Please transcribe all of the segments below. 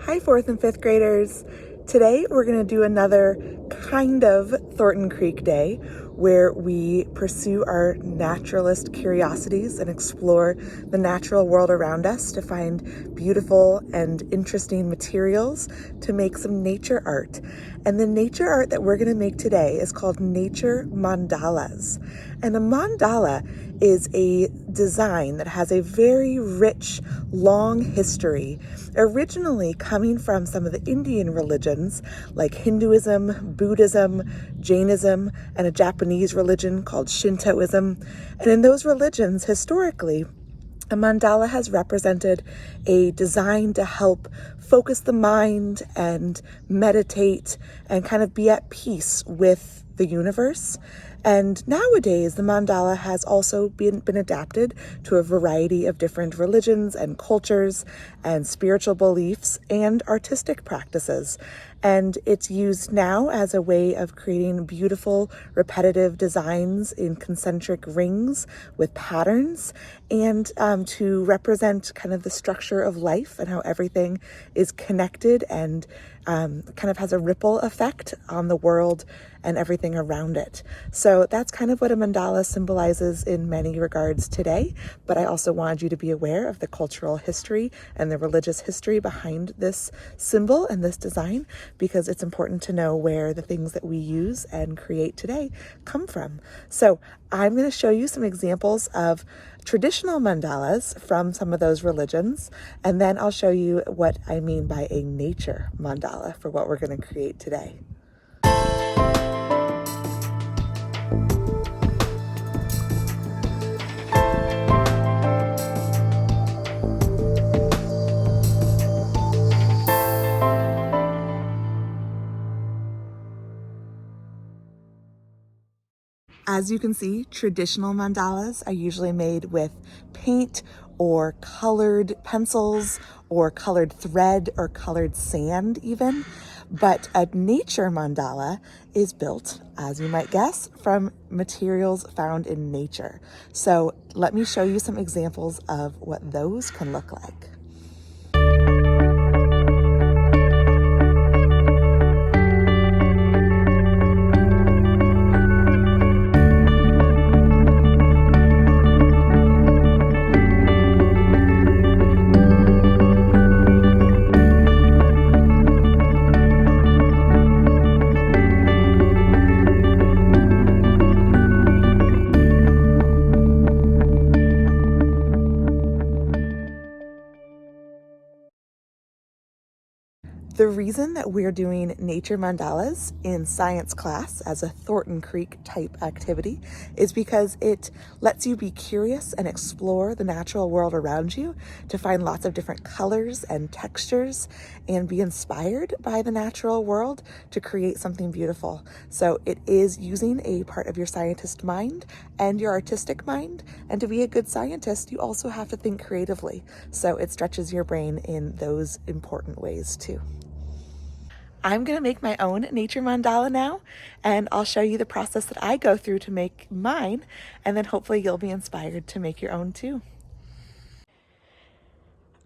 Hi, fourth and fifth graders. Today we're going to do another kind of Thornton Creek Day where we pursue our naturalist curiosities and explore the natural world around us to find beautiful and interesting materials to make some nature art. And the nature art that we're going to make today is called nature mandalas. And a mandala is a design that has a very rich, long history, originally coming from some of the Indian religions like Hinduism, Buddhism, Jainism, and a Japanese religion called Shintoism. And in those religions, historically, a mandala has represented a design to help focus the mind and meditate and kind of be at peace with the universe. And nowadays, the mandala has also been adapted to a variety of different religions and cultures and spiritual beliefs and artistic practices. And it's used now as a way of creating beautiful, repetitive designs in concentric rings with patterns and to represent kind of the structure of life and how everything is connected and kind of has a ripple effect on the world and everything around it. So that's kind of what a mandala symbolizes in many regards today. But I also wanted you to be aware of the cultural history and the religious history behind this symbol and this design, because it's important to know where the things that we use and create today come from. So I'm going to show you some examples of traditional mandalas from some of those religions, and then I'll show you what I mean by a nature mandala for what we're going to create today. As you can see, traditional mandalas are usually made with paint or colored pencils or colored thread or colored sand even. But a nature mandala is built, as you might guess, from materials found in nature. So let me show you some examples of what those can look like. The reason that we're doing nature mandalas in science class as a Thornton Creek type activity is because it lets you be curious and explore the natural world around you to find lots of different colors and textures and be inspired by the natural world to create something beautiful. So it is using a part of your scientist mind and your artistic mind. And to be a good scientist, you also have to think creatively. So it stretches your brain in those important ways too. I'm going to make my own nature mandala now, and I'll show you the process that I go through to make mine, and then hopefully you'll be inspired to make your own too.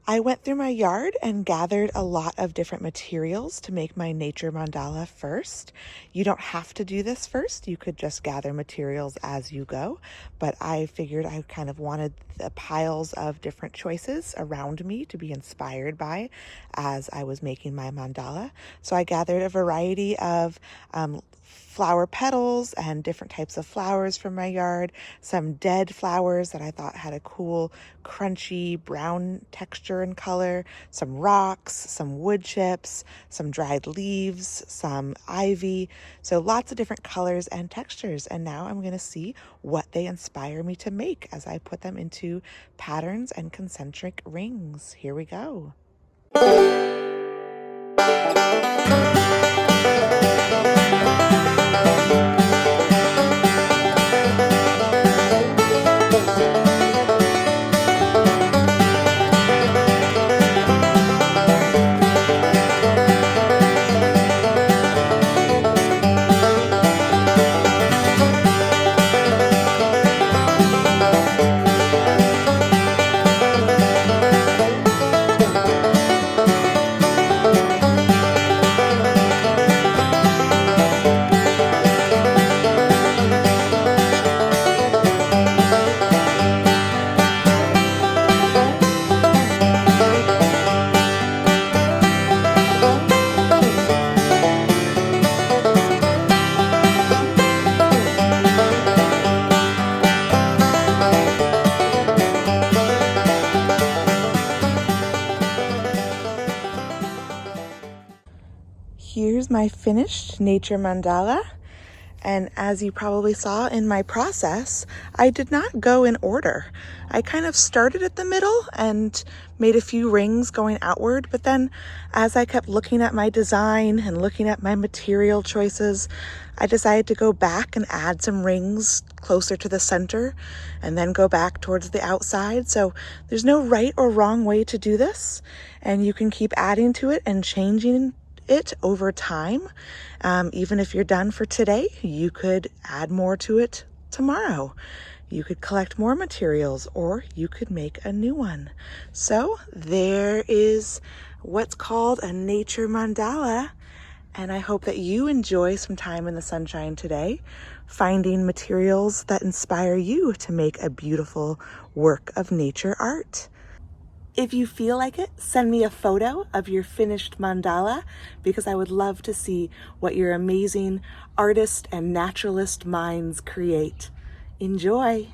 I went through my yard and gathered a lot of different materials to make my nature mandala first. You don't have to do this first. You could just gather materials as you go, but I figured I kind of wanted the piles of different choices around me to be inspired by as I was making my mandala. So I gathered a variety of flower petals and different types of flowers from my yard, some dead flowers that I thought had a cool crunchy brown texture and color, some rocks, some wood chips, some dried leaves, some ivy. So lots of different colors and textures. And now I'm going to see what they inspire me to make as I put them into patterns and concentric rings. Here we go. here's my finished nature mandala. And as you probably saw in my process, I did not go in order. I kind of started at the middle and made a few rings going outward, but then as I kept looking at my design and looking at my material choices, I decided to go back and add some rings closer to the center and then go back towards the outside. So there's no right or wrong way to do this, and you can keep adding to it and changing it over time. Even if you're done for today, you could add more to it tomorrow. You could collect more materials, or you could make a new one. So there is what's called a nature mandala. And I hope that you enjoy some time in the sunshine today, finding materials that inspire you to make a beautiful work of nature art. If you feel like it, send me a photo of your finished mandala, because I would love to see what your amazing artist and naturalist minds create. Enjoy!